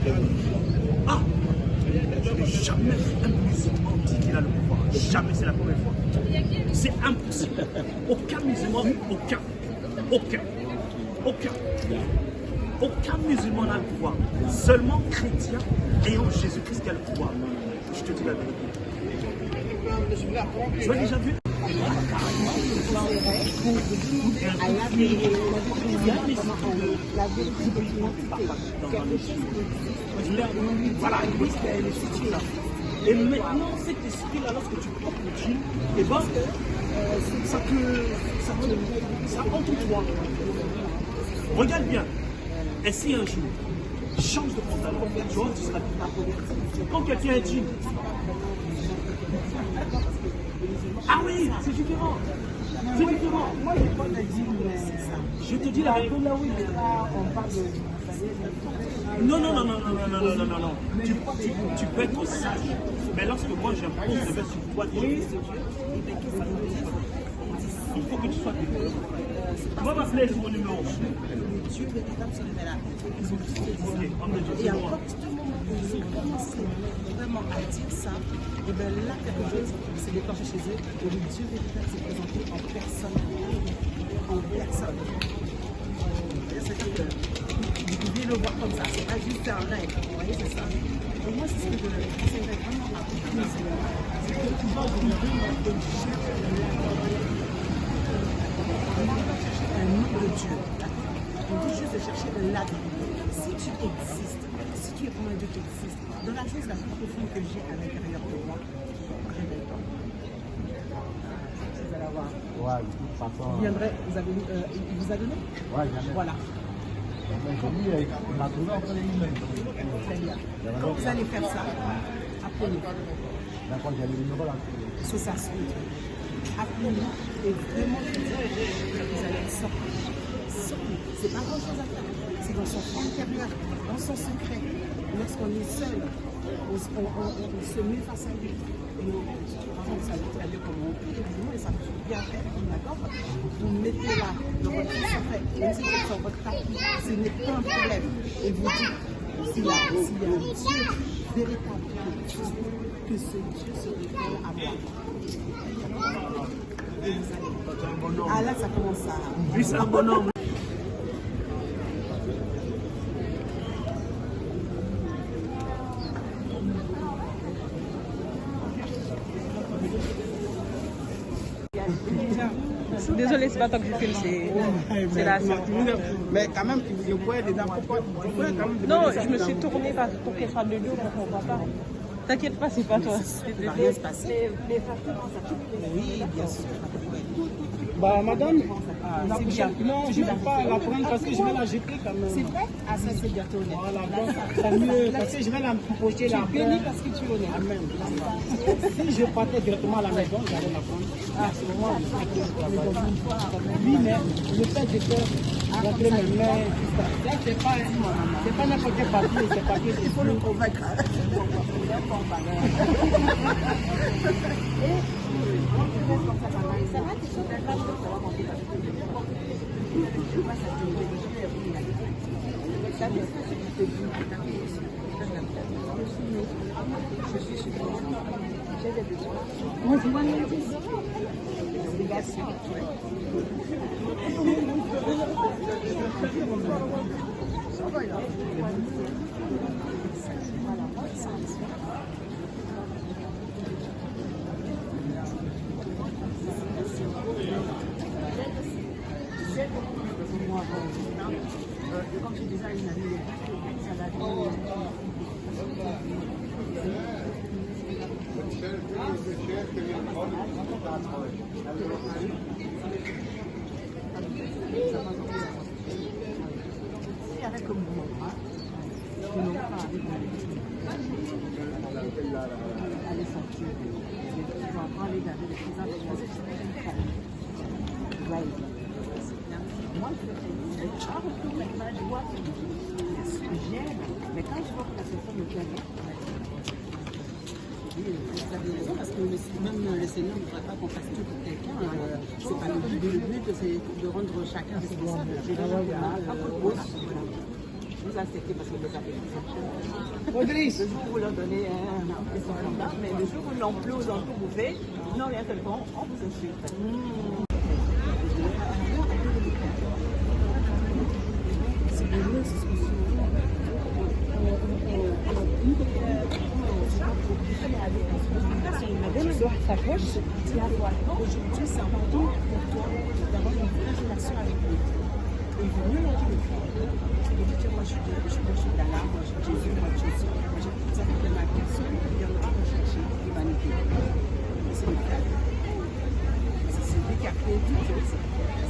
Ah! Jamais un musulman dit qu'il a le pouvoir. Jamais, c'est la première fois. C'est impossible. Aucun musulman, aucun musulman n'a le pouvoir. Seulement chrétien ayant Jésus-Christ qui a le pouvoir. Je te dis la vérité. Tu as déjà vu? Voilà, et maintenant, cet esprit-là, lorsque tu portes le jean, et ben, ça entre toi. Regarde bien. Et si un jour, change de pantalon, tu vois, tu seras bien. Quand quelqu'un est jean, ah oui, c'est différent. C'est différent. Moi, je n'ai pas de jean, mais je te dis la vérité. là où il est là, on parle de. Non. Tu peux être sage. Mais lorsque moi j'impose le vêtement sur toi, il faut que tu sois développé. Tu vas m'appeler sur mon numéro. Dieu véritable se révèle à nous. Et encore tout le monde, ils ont commencé vraiment à dire ça. Et bien là, quelque chose s'est déclenché chez eux. Et le Dieu véritable s'est présenté en personne. En personne. C'est-à-dire que vous pouvez le voir comme ça. C'est pas juste un rêve. Vous voyez, c'est ça. Et moi, c'est ce que je conseillerais vraiment à tous les élèves. C'est que tu vas trouver un nom de Dieu. On dit juste de chercher la vérité. Si tu existes, si tu es comme un Dieu qui existe, dans la chose la plus profonde que j'ai à l'intérieur de moi, révèle-toi. Vous allez avoir. Ouais, de toute façon. Il vous a donné? Ouais, jamais. Voilà. Il m'a trouvé entre les emails. Très bien. Quand vous allez faire ça, appelez-nous. D'accord, j'ai le numéro là. C'est ça, appelez-nous et vraiment vous allez sortir. C'est pas grand chose à faire. C'est dans son fond intérieur, dans son secret. Lorsqu'on est seul, on se met face à lui. Et on savait très bien comment on prie, évidemment, et ça peut bien faire, d'accord? Vous mettez là dans votre secret, même si vous êtes sur votre tapis, ce n'est pas un problème. Et vous dites, s'il y a un Dieu véritable que ce Dieu se révèle à moi. Et vous allez. Ah là, ça commence à. Oui, c'est un bonhomme. Désolée, c'est pas toi que je filme, c'est la sœur. Mais quand même, le poids est dedans. Non, je me suis tournée pour qu'elle soit de dos pour qu'on voit pas. T'inquiète pas, c'est pas toi. Il va rien se passer. Oui, bien sûr. Bah madame, c'est bien. Non, je ne vais pas la prendre parce que je vais la jeter quand même. C'est vrai? Ah, ça c'est gâteau honnête. Voilà, donc c'est mieux parce que je vais la pocher là. Tu es béni parce que tu es honnête. Amen. Si je partais directement à la maison, j'allais la prendre. À ce moment, je vais travailler. Oui, mais le fait de faire rentrer mes mains, ça, c'est pas n'importe quel papier, c'est papier. Il faut le convaincre. Ça va, tu comme j'ai déjà une amie, ça va avec le mouvement, je n'ai pas aller sortir, je dois pas aller garder les choses avec moi. Moi, je maintenant, je vois ce que j'aime, mais quand je vois que la personne me plaît, vous avez raison, parce que même le Seigneur ne voudrait pas qu'on fasse tout pour quelqu'un. C'est pas le but. Le but, c'est de rendre chacun responsable. Vous acceptez parce que vous avez le jour où vous leur donnez un standard, mais le jour où l'on pleut, vous en bouffez, non, rien que le bon, on vous insulte. Aujourd'hui, c'est important pour toi d'avoir une vraie relation avec lui. Et il vaut mieux leur dire et de dire, moi je suis d'Allah, moi je suis Jésus, moi je suis. Ça veut dire que la personne viendra rechercher l'humanité. C'est le cas. C'est lui qui a créé toutes choses.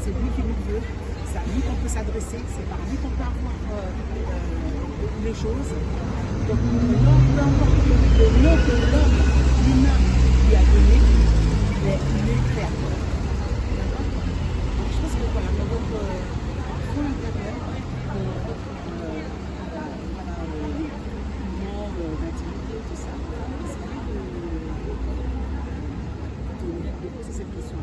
C'est lui qui nous veut. C'est à lui qu'on peut s'adresser. C'est par lui qu'on peut avoir les choses. Donc, peu importe le nom que l'homme lui-même lui a donné, il est créateur. D'accord? Donc, je pense que voilà, dans votre fond intérieur, mouvement d'intimité, tout ça, essayez de poser cette question.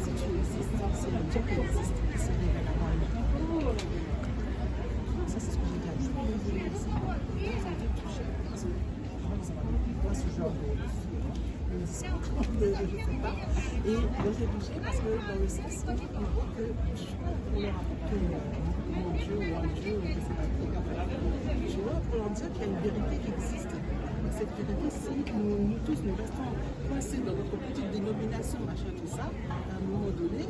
Si tu existes, c'est le Dieu qui existe, qui se révèle à moi. Ça, c'est ce que j'ai dit. Ce genre de je sais pas. Et donc j'ai touché parce que dans le sexe, on dit que pour leur apporter mon Dieu ou un Dieu, je sais pas, tu vois, pour leur dire qu'il y a une vérité qui existe. Cette vérité, si nous tous nous restons coincés dans notre petite dénomination, machin, tout ça, à un moment donné,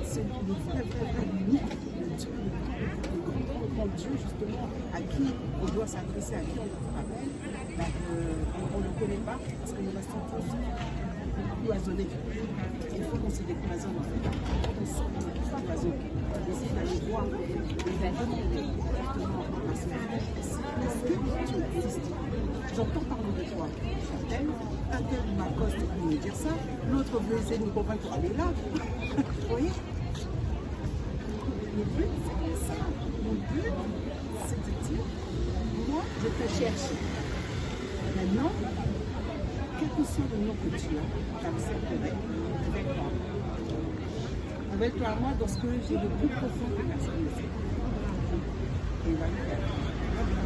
c'est le vrai unique, le Dieu, le grand Dieu, justement, à qui on doit s'adresser, à qui on doit faire appel. On ne le connaît pas parce que nous restons tous cloisonnés. Il faut qu'on se décloisonne en fait. On sort de notre cloison. Essayer d'aller voir et demander justement à ce moment est-ce que tu existes? J'entends parler de toi. Un tel m'accoste pour me dire ça, l'autre veut essayer de nous convaincre pour aller là. Vous voyez? Le but, c'est ça. Mon but, c'est de dire, moi, je te cherche. Maintenant, quel que soit le nom que tu as, j'accepterai avec toi. Avec toi, moi, dans ce que j'ai de plus profond que personne ne sait. Et il va le faire.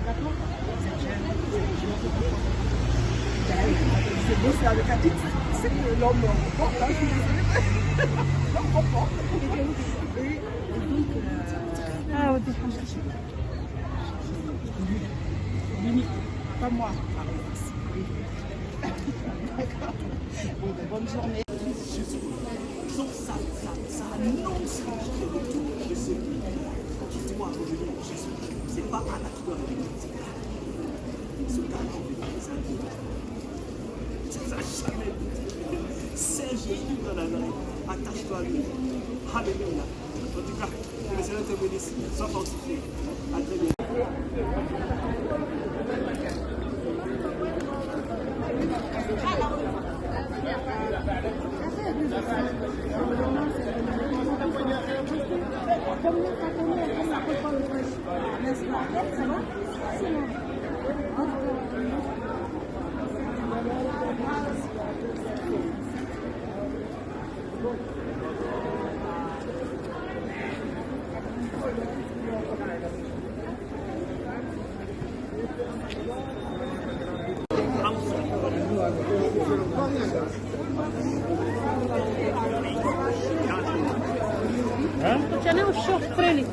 D'accord? C'est beau, c'est avec un titre. C'est l'homme porte, hein, je suis désolée. L'homme porte. Et donc, ah, oui, limite, pas moi. D'accord. Bonne journée. Donc ça annonce le retour de celui qui doit revenir en Jésus. Ce n'est pas Anna qui doit revenir, c'est God. Ce God va revenir, ça n'a jamais été. C'est Jésus dans la vie. Attache-toi à lui. Alléluia. En tout cas, que le Seigneur te bénisse. Sois fortifié. À très bientôt. C'è un shock freni.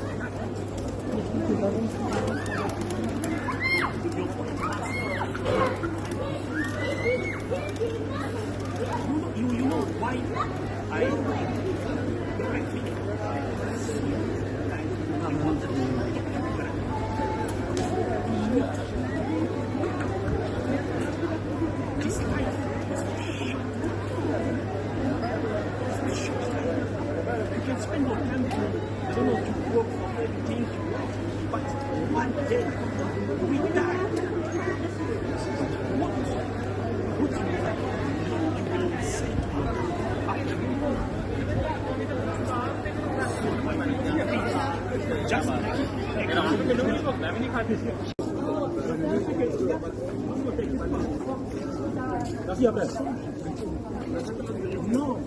You know why you can spend your time to work for everything, but one day we die. What would you will say no,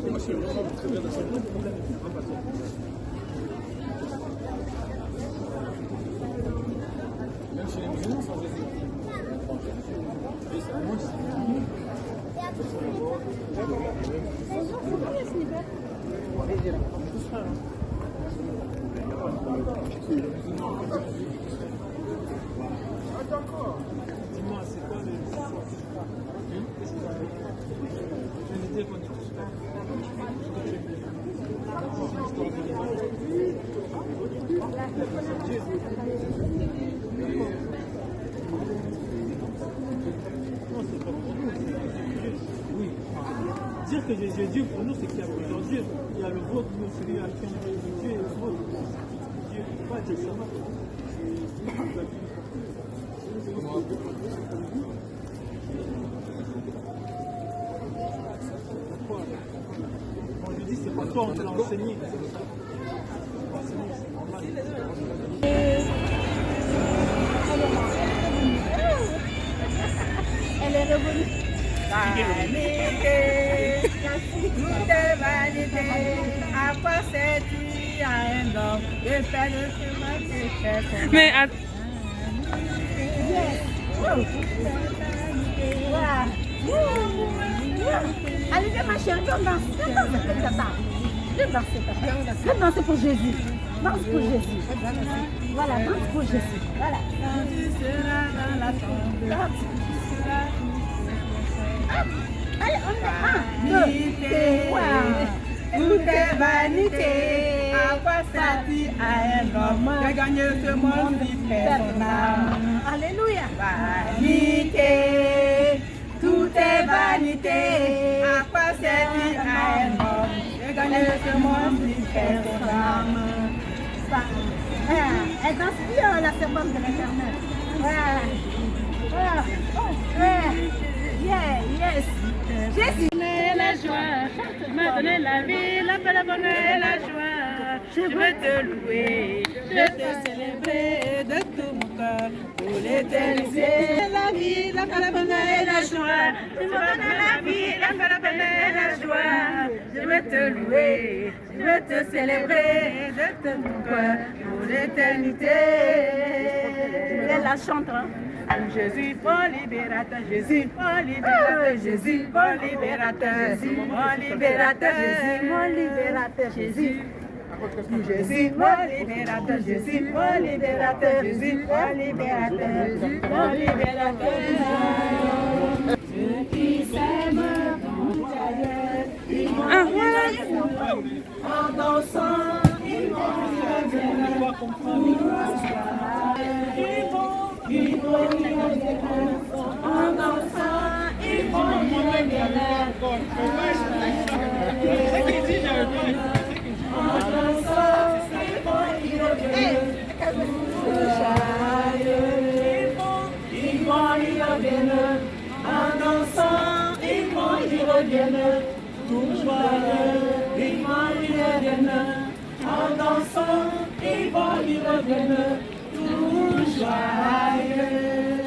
dis-moi, c'est quoi le dire que Jésus est Dieu pour nous, c'est qu'il y a plusieurs dieux. Il y a le vôtre, celui à qui on dit Dieu et le vôtre. Dieu ne peut pas dire ça. Quand je dis c'est pas toi, on te l'a enseigné. Elle est revenue. Vanité, tout est vanité. À quoi sais-tu à un homme de faire le chemin que fait son âme? Mais Allez, viens ma chérie, viens danser. Viens danser pour Jésus. Danse pour Jésus. Voilà, danse pour Jésus. Voilà. Tu seras dans la tombe. Allez, on est 1, 2, 3. Tout est vanité. À quoi ça-tu à un homme de gagner ce monde qui fait son âme? Alléluia. Vanité. Tout est vanité. À quoi ça-tu à un homme de gagner ce monde qui fait son âme? Elle danse bien la servante de l'Éternel. Voilà. Yes. Jésus. la joie, tu m'as donné la vie, la paix, le bonheur et la joie. Je veux te louer, je veux te célébrer de tout mon cœur pour l'éternité. La vie, la paix, le bonheur et la joie. Tu m'as donné la vie, la paix, le bonheur et la joie. Je veux te louer, je veux te célébrer de tout mon cœur pour l'éternité. Elle la chante, hein? Jésus, mon libérateur, Jésus, mon libérateur, Jésus, mon libérateur, mon libérateur, Jésus, mon libérateur, Jésus. Jésus, mon libérateur, Jésus, mon libérateur, Jésus, mon libérateur, mon libérateur. Ceux qui s'aiment vont ailleurs, ils vont en dansant, ils vont en dansant, ils vont revienne, tout joyeux, vivant il revienne, en dansant, vivant il revienne, tout joyeux.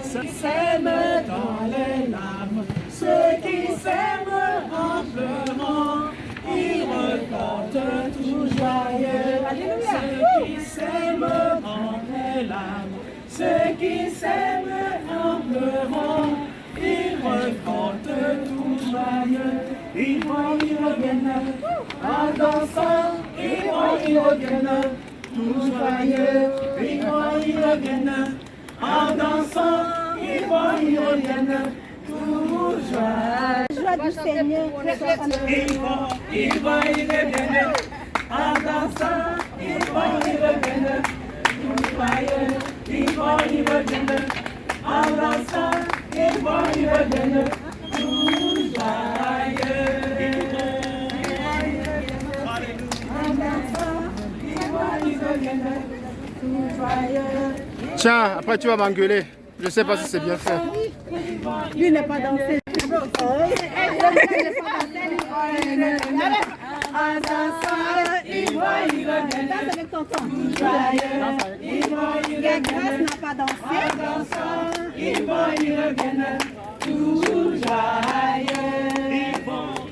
Ceux qui s'aiment dans les larmes, ceux qui s'aiment en pleurant, ils reportent tout joyeux. Ceux qui s'aiment en les larmes, ceux qui s'aiment en pleurant, ils reportent tout joyeux. Ils vont, ils reviennent, en dansant, ils vont, ils reviennent, tout joyeux. Ils vont, ils reviennent, en dansant, ils vont, ils reviennent, tout joyeux. Joie du Seigneur. Ils vont, ils reviennent, en dansant, ils vont, ils reviennent, tout joyeux. Ils vont, ils reviennent, en dansant, ils vont, ils reviennent, tout joyeux. En dansant, ils vont, ils reviennent, tout joyeux. Tiens, après tu vas m'engueuler. Je sais pas si c'est bien fait. Lui n'est pas dansé. En dansant, ils vont, ils reviennent, Danse avec tonton. tout joyeux. Ils vont, ils Grâce reviennent, n'a pas dansé. en dansant, ils vont, ils reviennent, tout joyeux.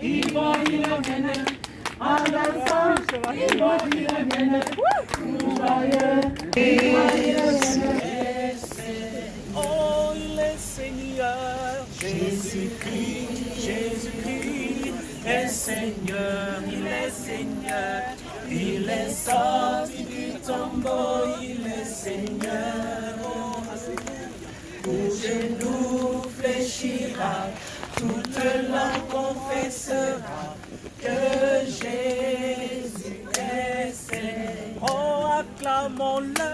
Ils vont, ils reviennent, en dansant, ils vont, ils reviennent, tout joyeux. Ils vont, ils reviennent. Oh, il est Seigneur, Jésus-Christ, Jésus-Christ est Seigneur, il est Seigneur, il est sorti du tombeau, il est Seigneur. Tout genou fléchira, toute langue confessera que Jésus est Seigneur. Oh, acclamons-le,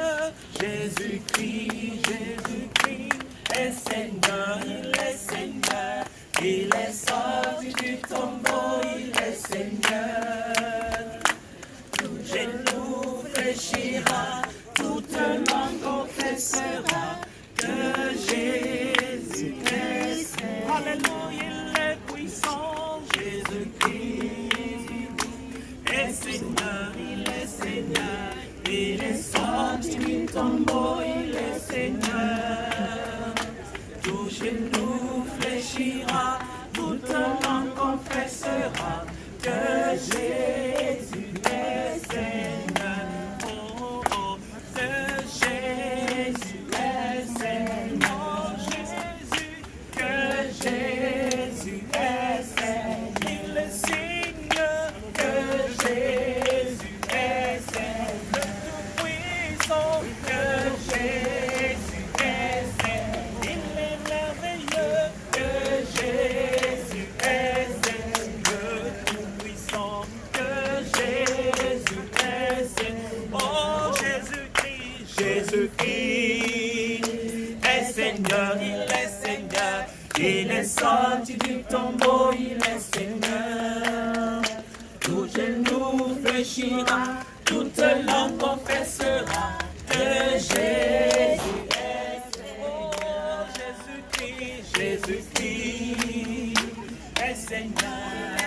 Jésus-Christ, Jésus-Christ est Seigneur, il est Seigneur, il est sorti du tombeau, il est Seigneur. Tout genou fléchira, toute langue confessera que Jésus est Seigneur. Alléluia, il est puissant, Jésus-Christ est Seigneur, il est Seigneur, il est sorti du tombeau, il est Seigneur. Tout genou fléchira, toute langue confessera que Jésus est Seigneur. Oh, oh, que Jésus est Seigneur. Jésus, que Jésus est Seigneur. Il est Seigneur, que Jésus est Seigneur. Le Tout-Puissant, que Jésus est Seigneur. Il est merveilleux, que Jésus est Seigneur. Le Tout-Puissant, que Jésus est Seigneur. Oh, Jésus-Christ, Jésus-Christ est Seigneur, il est Seigneur. Il est sorti du tombeau, il est Seigneur. Tout genou fléchira, toute langue confessera que Jésus est Seigneur. Oh, Jésus-Christ, Jésus-Christ est Seigneur.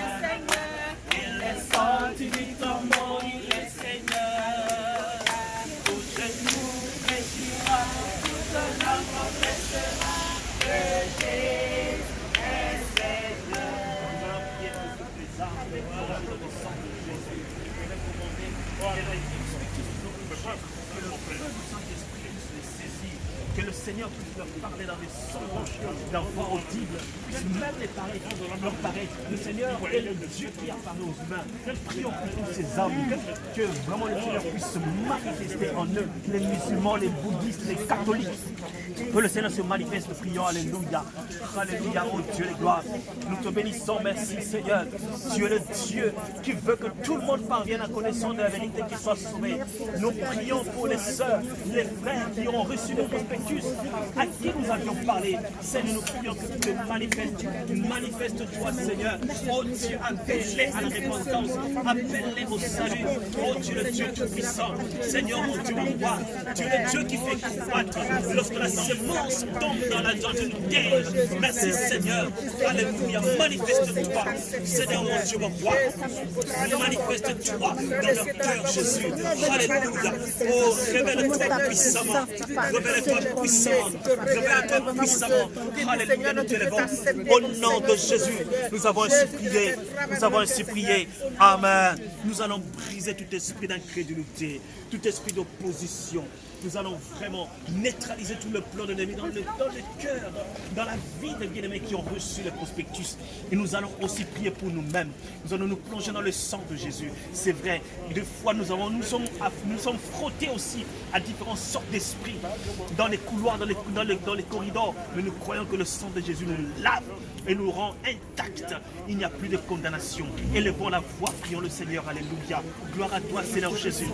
Il est sorti du tombeau, il est Seigneur. Tout genou fléchira, toute langue confessera que Jésus est Seigneur. On va prier pour toutes les armes, pour le sang de Jésus. Et même pour demander que le feu du Saint-Esprit les saisit, que le Seigneur puisse leur parler dans des sons d'un voix audible, puisse même les parler, leur parler. Le Seigneur est le Dieu qui a parlé aux humains. Prions pour tous ces hommes, que vraiment le Seigneur puisse se manifester en eux, les musulmans, les bouddhistes, les catholiques. Que le Seigneur se manifeste, prions, alléluia. Alléluia, oh Dieu de gloire. Nous te bénissons, merci Seigneur. Tu es le Dieu qui veut que tout le monde parvienne à connaissance de la vérité, qui soit sauvé. Nous prions pour les sœurs, les frères qui ont reçu le prospectus, à qui nous avions parlé. Seigneur, nous prions que tu te manifestes Manifeste-toi, Seigneur. Oh Dieu, appelle-les à la repentance. Appelle-les au salut. Oh Dieu, le Dieu tout-puissant. Seigneur, mon Dieu, mon roi. Tu es le Dieu qui fait croître lorsque la semence tombe dans une terre. Merci, Seigneur. Alléluia. Manifeste-toi, Seigneur, mon Dieu, mon roi. Manifeste-toi dans leur cœur, Jésus. Alléluia. Oh, révèle-toi puissamment. Révèle-toi puissamment. Révèle-toi puissamment. Alléluia, nous t'élevons. Au nom de Jésus, nous avons ainsi prié. Nous avons ainsi prié. Amen. Nous allons briser tout esprit d'incrédulité, tout esprit d'opposition. Nous allons vraiment neutraliser tout le plan de l'ennemi dans le cœur, dans la vie des bien-aimés qui ont reçu le prospectus. Et nous allons aussi prier pour nous-mêmes. Nous allons nous plonger dans le sang de Jésus. C'est vrai, des fois nous sommes frottés aussi à différentes sortes d'esprits, dans les couloirs, dans les corridors. Mais nous croyons que le sang de Jésus nous lave et nous rend intacts. Il n'y a plus de condamnation. Élevons la voix, prions le Seigneur. Alléluia. Gloire à toi, Seigneur Jésus.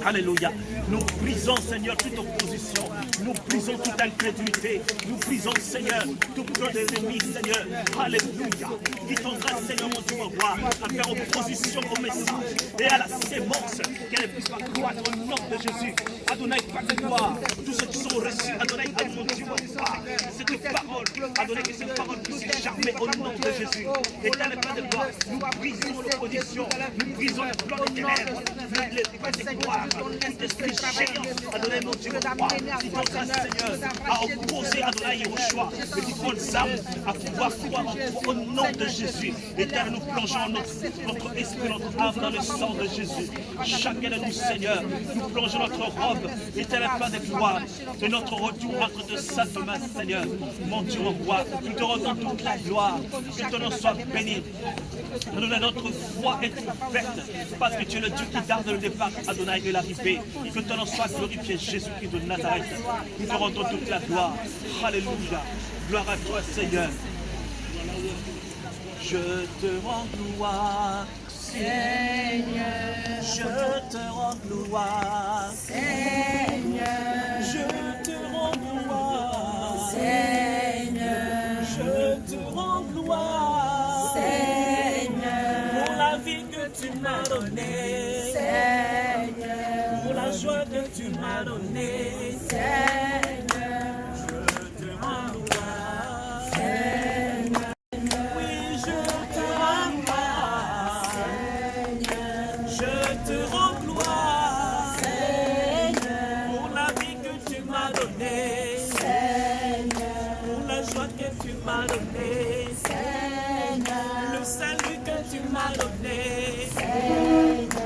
Alléluia. Nous brisons, Seigneur, toute opposition. Nous brisons toute incrédulité. Nous brisons, Seigneur, tout plan de l'ennemi, Seigneur. Alléluia. Qui tendra, Seigneur, mon Dieu, mon roi, à faire opposition au message et à la sémence, qu'elle puisse pas croître au nom de Jésus. Adonai, pas de gloire. Tous ceux qui sont reçus, Adonai, mon Dieu, mon roi. Cette parole, Adonai, que cette parole puisse germer au nom de Jésus. Et dans le pas de gloire, nous brisons l'opposition. Nous brisons le plan des ténèbres. Les pas de gloire. Tout esprit géant, Adonai, mon Dieu, mon roi. Qui tendra, Seigneur, à opposer Adonai et Yoshua. Et qui prend des armes à pouvoir croire en toi au nom de Jésus. Et car nous plongeons notre esprit, notre âme dans le sang de Jésus. Chacun de nous, Seigneur, nous plongeons notre robe et tel pas de gloire. Et notre retour entre de saintes mains, Seigneur. Mon Dieu, mon roi, nous te rendons toute la gloire. Que ton nom soit béni. Notre foi est ouverte parce que tu es le Dieu qui garde le départ, Adonai, et l'arrivée. Que ton nom soit glorifié, Jésus-Christ de Nazareth. Nous te rendons toute la gloire. Alléluia. Gloire à toi, Seigneur. Je te rends gloire, Seigneur. Je te rends gloire, Seigneur. Je te rends gloire, Seigneur. Je te rends gloire, Seigneur. Pour la vie que tu m'as donnée, Seigneur. Pour la joie que tu m'as donnée, Seigneur. Je te rends gloire, Seigneur. Oui, je te rends gloire, Seigneur. Je te rends gloire, Seigneur. Pour la vie que tu m'as donnée, Seigneur. Pour la joie que tu m'as donnée, Seigneur. Le salut que tu m'as donné, Seigneur.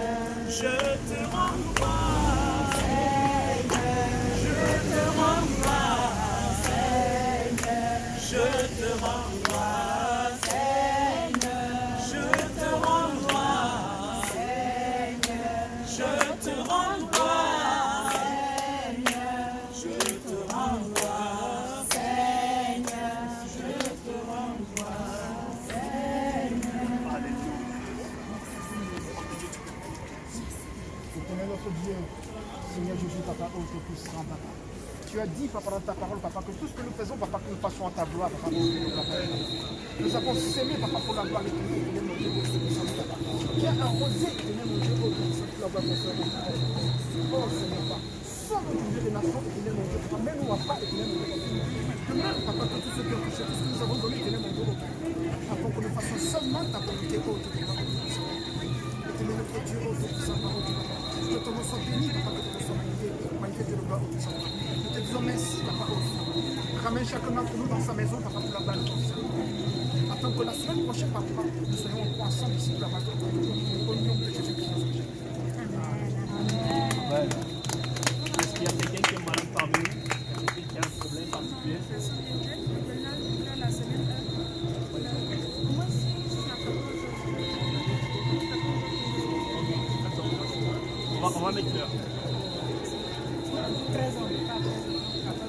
Je te rends gloire, Seigneur. Je te rends gloire, Seigneur. Je te rends gloire, Seigneur. Je te rends gloire, Seigneur. Je te rends gloire, Seigneur. Je te rends gloire, Seigneur. Je te rends gloire, Seigneur. Éternel notre Dieu, Seigneur Jésus, Papa, ô Tout-Puissant, Papa. Tu as dit, Papa, dans ta parole, Papa, que tout ce que nous faisons, Papa, que nous fassions à ta gloire, Papa. Nous avons sémé, Papa, pour la gloire de Dieu, Éternel mon Dieu, ô Tout-Puissant, Papa. Qui a arrosé, Éternel mon Dieu, ô Tout-Puissant, la gloire de Dieu. Oh Seigneur, Papa, sans le Dieu des nations, Éternel mon Dieu, Papa, mets-nous à pas, Éternel mon Dieu. De même, Papa, que tous ceux qui ont touché, tout ce que nous avons donné, Éternel mon Dieu, afin que nous fassions seulement ta volonté, ô Tout-Puissant. Éternel notre Dieu, ô Tout-Puissant, Papa, que ton nom soit béni, Papa, que ton nom soit magnifié de gloire, ô Tout-Puissant. Nous te disons merci, Papa, ô ramène chacun d'entre nous dans sa maison, Papa, pour la gloire, ô Tout-Puissant. Afin que la semaine prochaine, Papa, nous soyons encore ensemble ici, Papa, au nom de Jésus-Christ. Amen. Est-ce qu'il y a quelqu'un qui est malade parmi nous? Qui a un problème particulier? On va mettre l'heure. 14 ans.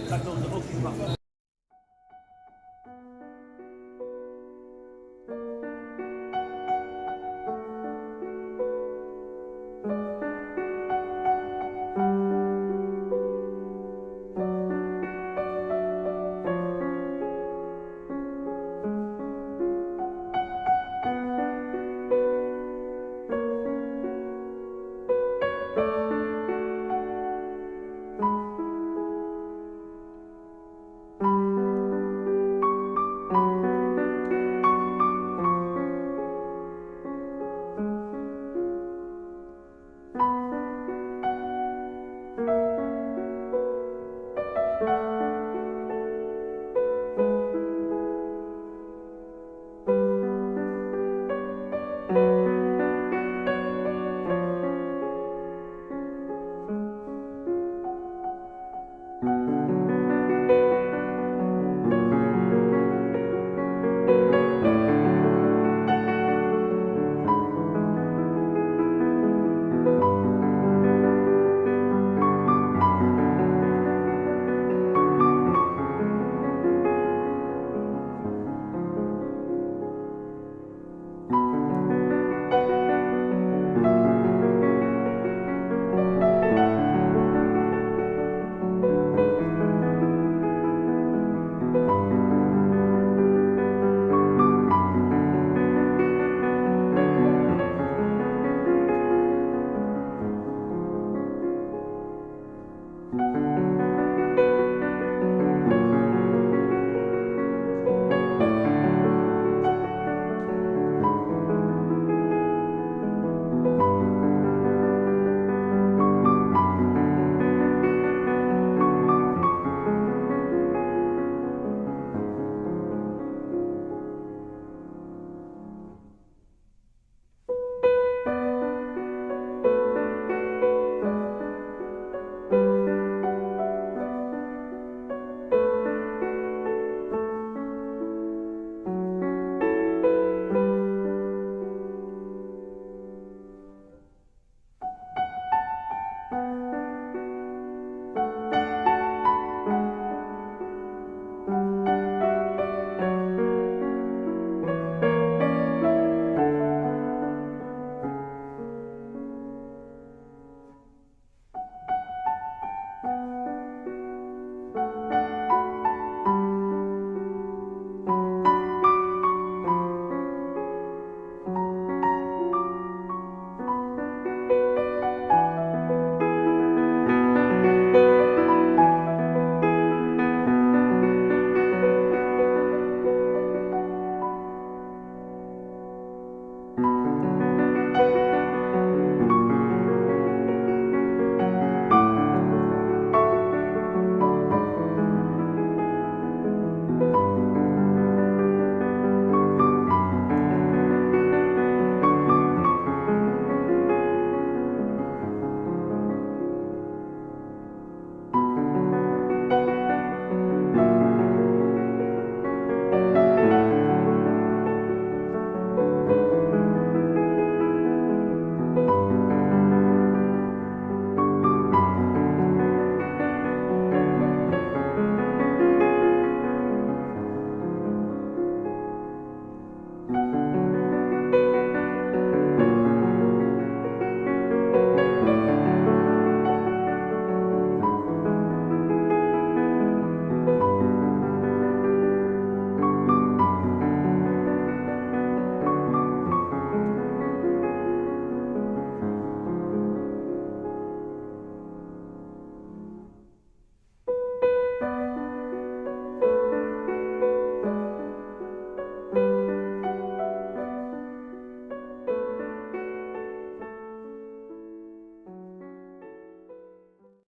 14 ans, ok.